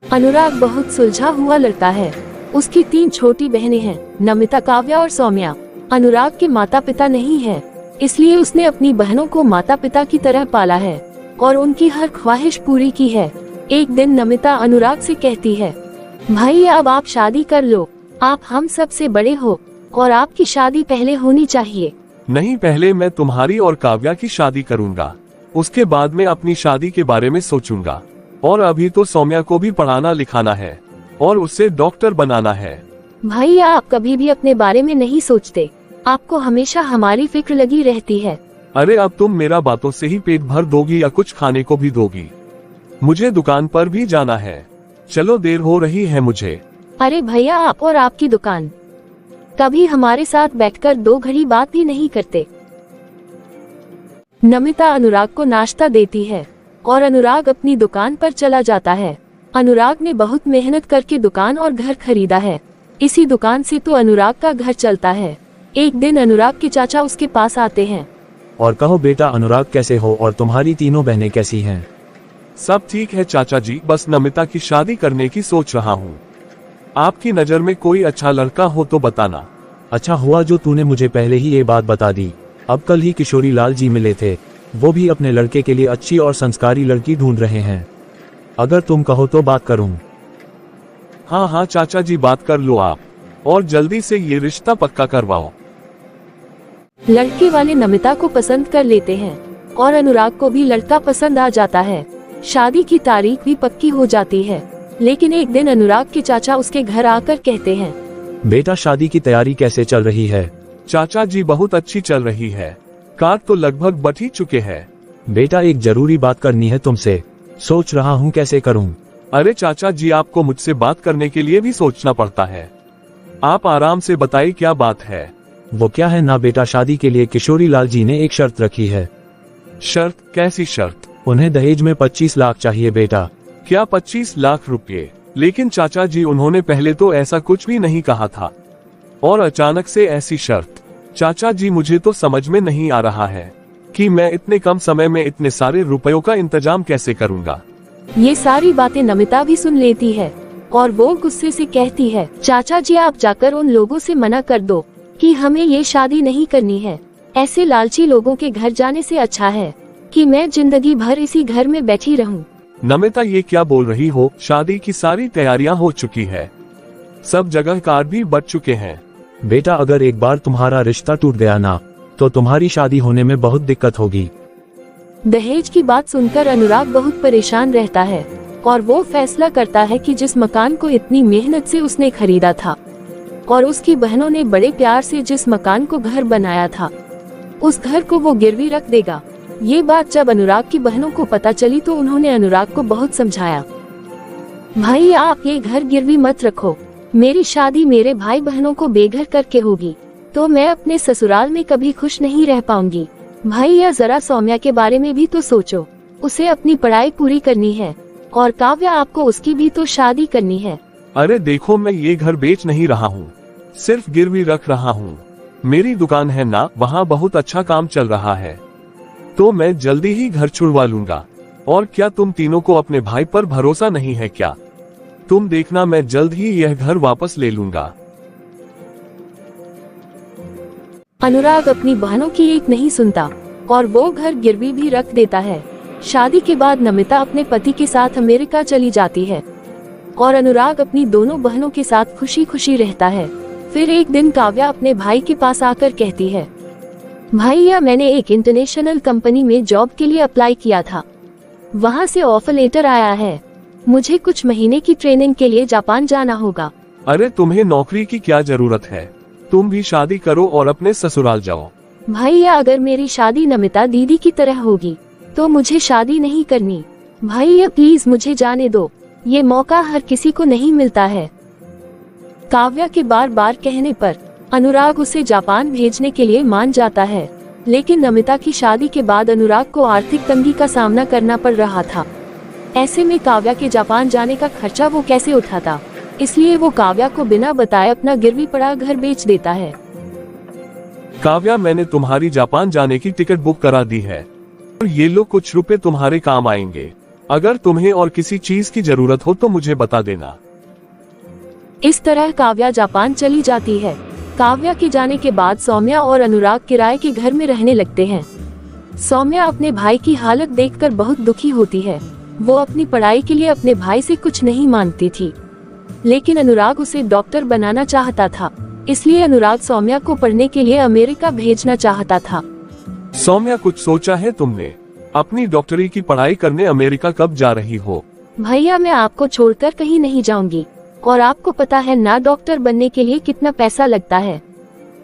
अनुराग बहुत सुलझा हुआ लड़का है। उसकी 3 छोटी बहनें हैं, नमिता, काव्या और सौम्या। अनुराग के माता पिता नहीं है, इसलिए उसने अपनी बहनों को माता पिता की तरह पाला है और उनकी हर ख्वाहिश पूरी की है। एक दिन नमिता अनुराग से कहती है, भाई अब आप शादी कर लो, आप हम सब से बड़े हो और आपकी शादी पहले होनी चाहिए। नहीं, पहले मैं तुम्हारी और काव्या की शादी करूंगा, उसके बाद में अपनी शादी के बारे में सोचूंगा। और अभी तो सौम्या को भी पढ़ाना लिखाना है और उससे डॉक्टर बनाना है। भाई आप कभी भी अपने बारे में नहीं सोचते, आपको हमेशा हमारी फिक्र लगी रहती है। अरे अब तुम मेरा बातों से ही पेट भर दोगी या कुछ खाने को भी दोगी? मुझे दुकान पर भी जाना है, चलो देर हो रही है मुझे। अरे भैया आप और आपकी दुकान, कभी हमारे साथ बैठकर 2 घड़ी बात भी नहीं करते। नमिता अनुराग को नाश्ता देती है और अनुराग अपनी दुकान पर चला जाता है। अनुराग ने बहुत मेहनत करके दुकान और घर खरीदा है, इसी दुकान से तो अनुराग का घर चलता है। एक दिन अनुराग के चाचा उसके पास आते हैं। और कहो बेटा अनुराग, कैसे हो और तुम्हारी तीनों बहनें कैसी हैं? सब ठीक है चाचा जी, बस नमिता की शादी करने की सोच रहा हूँ। आपकी नज़र में कोई अच्छा लड़का हो तो बताना। अच्छा हुआ जो तूने मुझे पहले ही ये बात बता दी। अब कल ही किशोरी लाल जी मिले थे, वो भी अपने लड़के के लिए अच्छी और संस्कारी लड़की ढूंढ रहे हैं। अगर तुम कहो तो बात करूं। हाँ हाँ चाचा जी, बात कर लो आप, और जल्दी से ये रिश्ता पक्का करवाओ। लड़के वाले नमिता को पसंद कर लेते हैं और अनुराग को भी लड़का पसंद आ जाता है। शादी की तारीख भी पक्की हो जाती है, लेकिन एक दिन अनुराग के चाचा उसके घर आकर कहते हैं, बेटा शादी की तैयारी कैसे चल रही है? चाचा जी बहुत अच्छी चल रही है, कार्ड तो लगभग बट ही चुके हैं। बेटा एक जरूरी बात करनी है तुमसे, सोच रहा हूँ कैसे करूँ। अरे चाचा जी, आपको मुझसे बात करने के लिए भी सोचना पड़ता है, आप आराम से बताइए क्या बात है। वो क्या है ना बेटा, शादी के लिए किशोरी लाल जी ने एक शर्त रखी है। शर्त? कैसी शर्त? उन्हें दहेज में 25 लाख चाहिए बेटा। क्या 25 लाख रुपए? लेकिन चाचा जी उन्होंने पहले तो ऐसा कुछ भी नहीं कहा था, और अचानक से ऐसी शर्त? चाचा जी मुझे तो समझ में नहीं आ रहा है कि मैं इतने कम समय में इतने सारे रुपयों का इंतजाम कैसे करूंगा। ये सारी बातें नमिता भी सुन लेती है और वो गुस्से से कहती है, चाचा जी आप जाकर उन लोगों से मना कर दो कि हमें ये शादी नहीं करनी है। ऐसे लालची लोगों के घर जाने से अच्छा है कि मैं जिंदगी भर इसी घर में बैठी रहूं। नमिता ये क्या बोल रही हो? शादी की सारी तैयारियां हो चुकी है, सब जगह कार्ड भी बट चुके हैं। बेटा अगर एक बार तुम्हारा रिश्ता टूट गया ना, तो तुम्हारी शादी होने में बहुत दिक्कत होगी। दहेज की बात सुनकर अनुराग बहुत परेशान रहता है और वो फैसला करता है कि जिस मकान को इतनी मेहनत से उसने खरीदा था और उसकी बहनों ने बड़े प्यार से जिस मकान को घर बनाया था, उस घर को वो गिरवी रख देगा। ये बात जब अनुराग की बहनों को पता चली तो उन्होंने अनुराग को बहुत समझाया, भाई आप ये घर गिरवी मत रखो, मेरी शादी मेरे भाई बहनों को बेघर करके होगी तो मैं अपने ससुराल में कभी खुश नहीं रह पाऊंगी। भाई या जरा सौम्या के बारे में भी तो सोचो, उसे अपनी पढ़ाई पूरी करनी है और काव्या आपको उसकी भी तो शादी करनी है। अरे देखो, मैं ये घर बेच नहीं रहा हूँ, सिर्फ गिरवी रख रहा हूँ। मेरी दुकान है ना, वहाँ बहुत अच्छा काम चल रहा है, तो मैं जल्दी ही घर छुड़वा लूंगा। और क्या तुम तीनों को अपने भाई पर भरोसा नहीं है क्या? तुम देखना, मैं जल्द ही यह घर वापस ले लूंगा। अनुराग अपनी बहनों की एक नहीं सुनता और वो घर गिरवी भी रख देता है। शादी के बाद नमिता अपने पति के साथ अमेरिका चली जाती है और अनुराग अपनी दोनों बहनों के साथ खुशी खुशी रहता है। फिर एक दिन काव्या अपने भाई के पास आकर कहती है, भैया मैंने एक इंटरनेशनल कंपनी में जॉब के लिए अप्लाई किया था, वहाँ से ऑफर लेटर आया है, मुझे कुछ महीने की ट्रेनिंग के लिए जापान जाना होगा। अरे तुम्हें नौकरी की क्या जरूरत है, तुम भी शादी करो और अपने ससुराल जाओ। भैया अगर मेरी शादी नमिता दीदी की तरह होगी तो मुझे शादी नहीं करनी। भैया प्लीज मुझे जाने दो, ये मौका हर किसी को नहीं मिलता है। काव्या के बार बार कहने पर अनुराग उसे जापान भेजने के लिए मान जाता है, लेकिन नमिता की शादी के बाद अनुराग को आर्थिक तंगी का सामना करना पड़ रहा था। ऐसे में काव्या के जापान जाने का खर्चा वो कैसे उठाता, इसलिए वो काव्या को बिना बताए अपना गिरवी पड़ा घर बेच देता है। काव्या, मैंने तुम्हारी जापान जाने की टिकट बुक करा दी है और ये लो कुछ रुपए तुम्हारे काम आएंगे। अगर तुम्हें और किसी चीज की जरूरत हो तो मुझे बता देना। इस तरह काव्या जापान चली जाती है। काव्या के जाने के बाद सौम्या और अनुराग किराए के घर में रहने लगते हैं। सौम्या अपने भाई की हालत देखकर बहुत दुखी होती है। वो अपनी पढ़ाई के लिए अपने भाई से कुछ नहीं मांगती थी, लेकिन अनुराग उसे डॉक्टर बनाना चाहता था, इसलिए अनुराग सौम्या को पढ़ने के लिए अमेरिका भेजना चाहता था। सौम्या, कुछ सोचा है तुमने? अपनी डॉक्टरी की पढ़ाई करने अमेरिका कब जा रही हो? भैया, मैं आपको छोड़कर कहीं नहीं जाऊंगी, और आपको पता है ना डॉक्टर बनने के लिए कितना पैसा लगता है,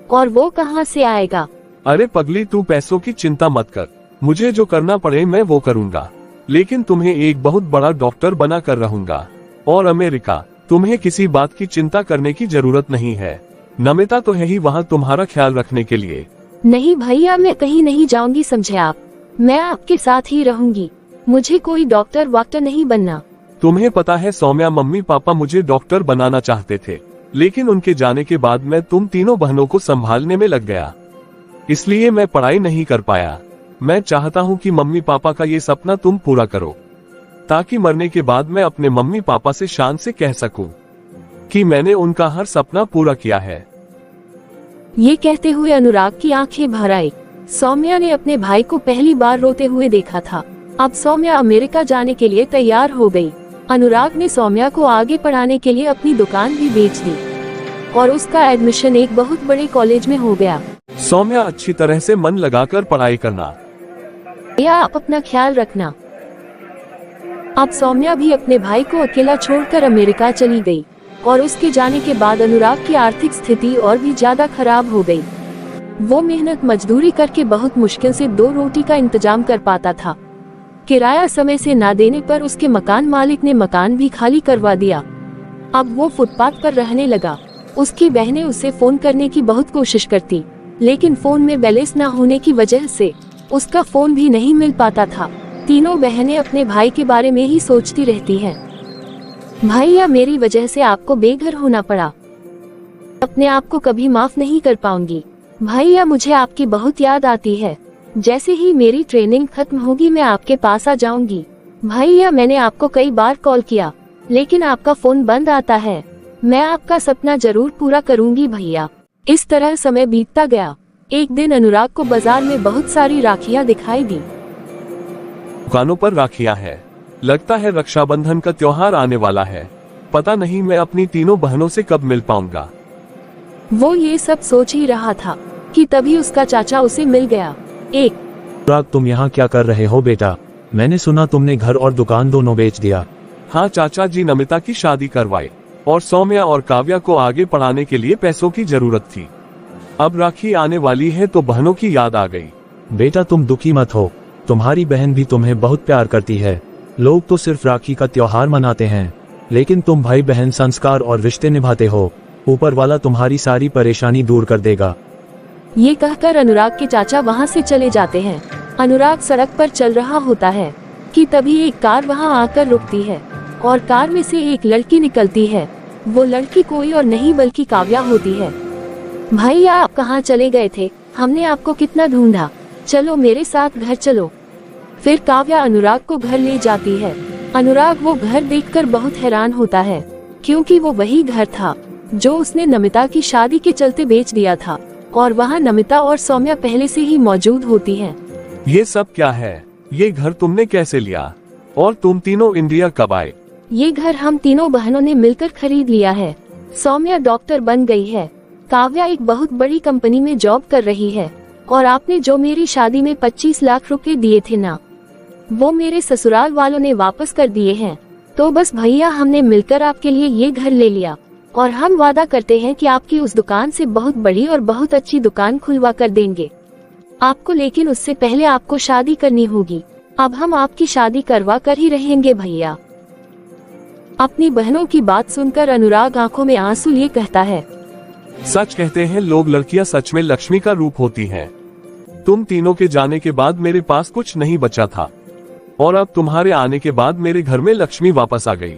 और वो कहाँ से आएगा? अरे पगली, तू पैसों की चिंता मत कर, मुझे जो करना पड़े मैं वो करूँगा, लेकिन तुम्हें एक बहुत बड़ा डॉक्टर बना कर रहूंगा। और अमेरिका, तुम्हें किसी बात की चिंता करने की जरूरत नहीं है। नमिता तो है ही वहाँ तुम्हारा ख्याल रखने के लिए। नहीं भैया, मैं कहीं नहीं जाऊंगी, समझे आप? मैं आपके साथ ही रहूंगी। मुझे कोई डॉक्टर वाक्टर नहीं बनना। तुम्हें पता है सौम्या, मम्मी पापा मुझे डॉक्टर बनाना चाहते थे, लेकिन उनके जाने के बाद मैं तुम तीनों बहनों को संभालने में लग गया, इसलिए मैं पढ़ाई नहीं कर पाया। मैं चाहता हूँ कि मम्मी पापा का ये सपना तुम पूरा करो, ताकि मरने के बाद मैं अपने मम्मी पापा से शान से कह सकूं कि मैंने उनका हर सपना पूरा किया है। ये कहते हुए अनुराग की आंखें भर आई। सौम्या ने अपने भाई को पहली बार रोते हुए देखा था। अब सौम्या अमेरिका जाने के लिए तैयार हो गई। अनुराग ने सौम्या को आगे पढ़ाने के लिए अपनी दुकान भी बेच दी, और उसका एडमिशन एक बहुत बड़े कॉलेज में हो गया। सौम्या, अच्छी तरह से मन लगाकर पढ़ाई करना। या आप अपना ख्याल रखना। अब सौम्या भी अपने भाई को अकेला छोड़कर अमेरिका चली गई, और उसके जाने के बाद अनुराग की आर्थिक स्थिति और भी ज्यादा खराब हो गई। वो मेहनत मजदूरी करके बहुत मुश्किल से 2 रोटी का इंतजाम कर पाता था। किराया समय से ना देने पर उसके मकान मालिक ने मकान भी खाली करवा दिया। अब वो फुटपाथ पर रहने लगा। उसकी बहनें उसे फोन करने की बहुत कोशिश करती, लेकिन फोन में बैलेंस न होने की वजह से उसका फोन भी नहीं मिल पाता था। तीनों बहनें अपने भाई के बारे में ही सोचती रहती हैं। भैया, मेरी वजह से आपको बेघर होना पड़ा। अपने आप को कभी माफ नहीं कर पाऊंगी। भैया, मुझे आपकी बहुत याद आती है। जैसे ही मेरी ट्रेनिंग खत्म होगी मैं आपके पास आ जाऊंगी। भैया, मैंने आपको कई बार कॉल किया, लेकिन आपका फोन बंद आता है। मैं आपका सपना जरूर पूरा करूंगी भैया। इस तरह समय बीतता गया। एक दिन अनुराग को बाजार में बहुत सारी राखियां दिखाई दी। दुकानों पर राखियां हैं। लगता है रक्षाबंधन का त्योहार आने वाला है। पता नहीं मैं अपनी तीनों बहनों से कब मिल पाऊंगा। वो ये सब सोच ही रहा था कि तभी उसका चाचा उसे मिल गया। अनुराग, तुम यहाँ क्या कर रहे हो बेटा? मैंने सुना तुमने घर और दुकान दोनों बेच दिया। हाँ चाचा जी, नमिता की शादी करवाई और सौम्या और काव्या को आगे पढ़ाने के लिए पैसों की जरूरत थी। अब राखी आने वाली है तो बहनों की याद आ गई। बेटा, तुम दुखी मत हो, तुम्हारी बहन भी तुम्हें बहुत प्यार करती है। लोग तो सिर्फ राखी का त्योहार मनाते हैं, लेकिन तुम भाई बहन संस्कार और रिश्ते निभाते हो। ऊपर वाला तुम्हारी सारी परेशानी दूर कर देगा। ये कहकर अनुराग के चाचा वहाँ से चले जाते हैं। अनुराग सड़क पर चल रहा होता है कि तभी एक कार वहाँ आकर रुकती है, और कार में से एक लड़की निकलती है। वो लड़की कोई और नहीं बल्कि काव्या होती है। भैया, आप कहाँ चले गए थे? हमने आपको कितना ढूंढा। चलो मेरे साथ घर चलो। फिर काव्या अनुराग को घर ले जाती है। अनुराग वो घर देखकर बहुत हैरान होता है, क्योंकि वो वही घर था जो उसने नमिता की शादी के चलते बेच दिया था, और वहाँ नमिता और सौम्या पहले से ही मौजूद होती हैं। ये सब क्या है? ये घर तुमने कैसे लिया? और तुम तीनों इंडिया कब आए? ये घर हम तीनों बहनों ने मिलकर खरीद लिया है। सौम्या डॉक्टर बन गई है, काव्या एक बहुत बड़ी कंपनी में जॉब कर रही है, और आपने जो मेरी शादी में 25 लाख रुपए दिए थे ना, वो मेरे ससुराल वालों ने वापस कर दिए हैं। तो बस भैया, हमने मिलकर आपके लिए ये घर ले लिया, और हम वादा करते हैं कि आपकी उस दुकान से बहुत बड़ी और बहुत अच्छी दुकान खुलवा कर देंगे आपको, लेकिन उससे पहले आपको शादी करनी होगी। अब हम आपकी शादी करवा कर ही रहेंगे भैया। अपनी बहनों की बात सुनकर अनुराग आंखों में आंसू लिए कहता है, सच कहते हैं लोग, लड़कियां सच में लक्ष्मी का रूप होती हैं। तुम तीनों के जाने के बाद मेरे पास कुछ नहीं बचा था, और अब तुम्हारे आने के बाद मेरे घर में लक्ष्मी वापस आ गई।